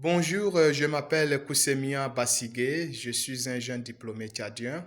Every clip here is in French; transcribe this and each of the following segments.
Bonjour, je m'appelle Koussemia Bassigué, je suis un jeune diplômé tchadien.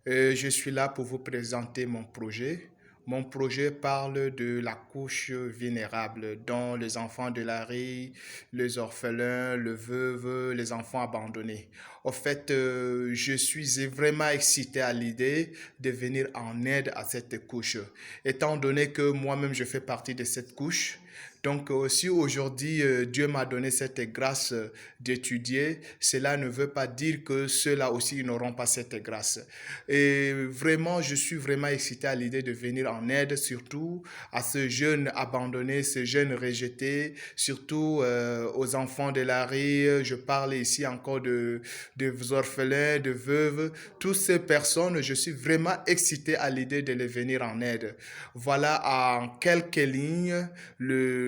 Je suis là pour vous présenter mon projet. Mon projet parle de la couche vulnérable dont les enfants de la rue, les orphelins, les veuves, les enfants abandonnés. En fait, je suis vraiment excité à l'idée de venir en aide à cette couche, étant donné que moi-même je fais partie de cette couche. Donc, si aujourd'hui Dieu m'a donné cette grâce d'étudier, cela ne veut pas dire que ceux-là aussi n'auront pas cette grâce. Et vraiment, je suis vraiment excité à l'idée de venir en aide, surtout à ces jeunes abandonnés, ces jeunes rejetés, surtout aux enfants de la rue. Je parle ici encore de orphelins, de veuves. Toutes ces personnes, je suis vraiment excité à l'idée de les venir en aide. Voilà en quelques lignes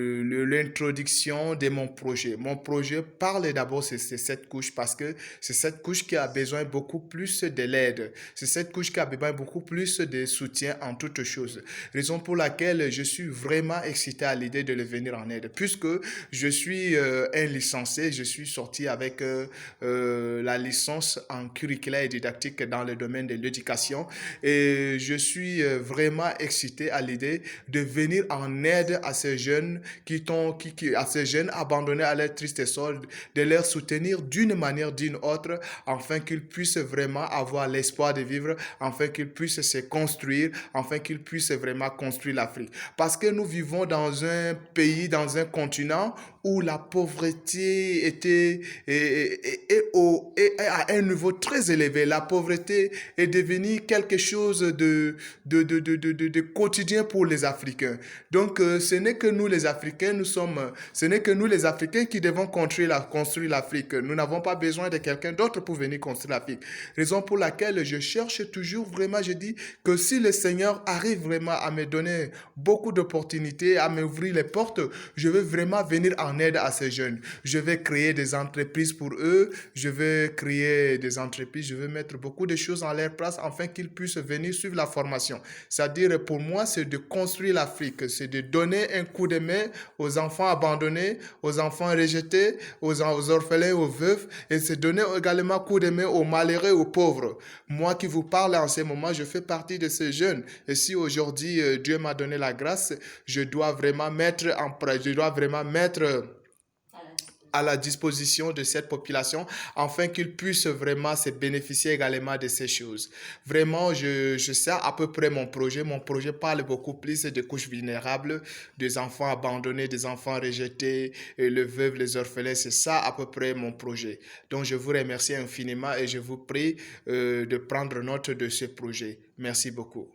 l'introduction de mon projet. Mon projet parle d'abord de cette couche parce que c'est cette couche qui a besoin beaucoup plus de l'aide. C'est cette couche qui a besoin beaucoup plus de soutien en toutes choses. Raison pour laquelle je suis vraiment excité à l'idée de le venir en aide. Puisque je suis un licencié, je suis sorti avec la licence en curricula et didactique dans le domaine de l'éducation. Et je suis vraiment excité à l'idée de venir en aide à ces jeunes à ces jeunes abandonnés à leur triste sort, de les soutenir d'une manière d'une autre, afin qu'ils puissent vraiment avoir l'espoir de vivre, afin qu'ils puissent se construire, afin qu'ils puissent vraiment construire l'Afrique. Parce que nous vivons dans un pays, dans un continent où la pauvreté est à un niveau très élevé. La pauvreté est devenue quelque chose de quotidien pour les Africains. Donc, ce n'est que nous les Africains, ce n'est que nous les Africains qui devons construire l'Afrique. Nous n'avons pas besoin de quelqu'un d'autre pour venir construire l'Afrique. Raison pour laquelle je cherche toujours vraiment, je dis que si le Seigneur arrive vraiment à me donner beaucoup d'opportunités, à m'ouvrir les portes, je veux vraiment venir en aide à ces jeunes. Je vais créer des entreprises pour eux, je vais créer des entreprises, je vais mettre beaucoup de choses en leur place afin qu'ils puissent venir suivre la formation. C'est-à-dire, pour moi, c'est de construire l'Afrique, c'est de donner un coup de main aux enfants abandonnés, aux enfants rejetés, aux orphelins, aux veuves, et c'est donner également un coup de main aux malheureux, aux pauvres. Moi qui vous parle en ce moment, je fais partie de ces jeunes. Et si aujourd'hui Dieu m'a donné la grâce, je dois vraiment mettre à la disposition de cette population afin qu'ils puissent vraiment se bénéficier également de ces choses. Vraiment, je sais à peu près mon projet. Mon projet parle beaucoup plus des couches vulnérables, des enfants abandonnés, des enfants rejetés, et les veuves, les orphelins. C'est ça à peu près mon projet. Donc, je vous remercie infiniment et je vous prie de prendre note de ce projet. Merci beaucoup.